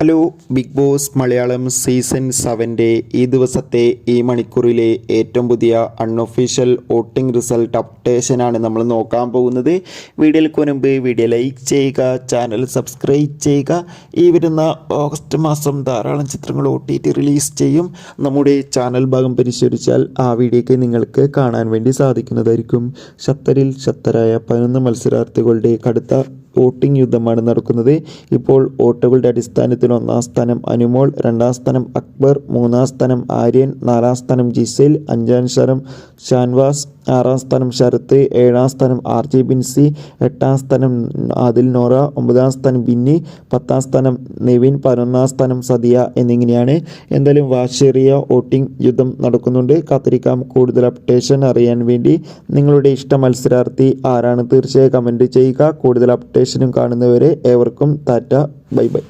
Hello, big boss Malayalam season 7 ഈ ദിവസത്തെ ഈ മണിക്കൂറിലെ ഏറ്റവും പുതിയ അൺഒഫീഷ്യൽ വോട്ടിംഗ് റിസൾട്ട് അപ്ഡേഷനാണ് നമ്മൾ നോക്കാൻ പോകുന്നത്. വീഡിയോയ്ക്ക് മുൻപ് വീഡിയോ ലൈക്ക് ചെയ്യുക, ചാനൽ സബ്സ്ക്രൈബ് ചെയ്യുക. ഈ വരുന്ന ഓഗസ്റ്റ് മാസം ധാരാളം ചിത്രങ്ങൾ OTT റിലീസ് ചെയ്യും. നമ്മുടെ ചാനൽ ഭാഗം പരിശോധിച്ചാൽ ആ വീഡിയോയ്ക്ക് നിങ്ങൾക്ക് കാണാൻ വേണ്ടി സാധിക്കുന്നതായിരിക്കും. ഷത്തറിൽ ഷത്തരായ 11 മത്സരാർത്ഥികളുടെ കടുത്ത വോട്ടിംഗ് യുദ്ധമാണ് നടക്കുന്നത്. ഇപ്പോൾ വോട്ടുകളുടെ അടിസ്ഥാനത്തിൽ 1-ാം സ്ഥാനം അനുമോൾ, 2-ാം സ്ഥാനം അക്ബർ, 3-ാം സ്ഥാനം ആര്യൻ, 4-ാം സ്ഥാനം ജിസേൽ, 5-ാം സ്ഥാനം ഷാൻവാസ്, 6-ാം സ്ഥാനം ശരത്ത്, 7-ാം സ്ഥാനം RJ ബിൻസി, 8-ാം സ്ഥാനം ആദിൽ നോറ, 9-ാം സ്ഥാനം ബിന്നി, 10-ാം സ്ഥാനം നെവിൻ, 11-ാം സ്ഥാനം സദിയ എന്നിങ്ങനെയാണ്. എന്തായാലും വാശേറിയ വോട്ടിംഗ് യുദ്ധം നടക്കുന്നുണ്ട്. കാത്തിരിക്കാം കൂടുതൽ അപ്ഡേഷൻ അറിയാൻ വേണ്ടി. നിങ്ങളുടെ ഇഷ്ട മത്സരാർത്ഥി ആരാണ്? തീർച്ചയായും കമൻറ്റ് ചെയ്യുക. കൂടുതൽ അപ്ഡേഷനും കാണുന്നവരെ ഏവർക്കും ടാറ്റ, ബൈ ബൈ.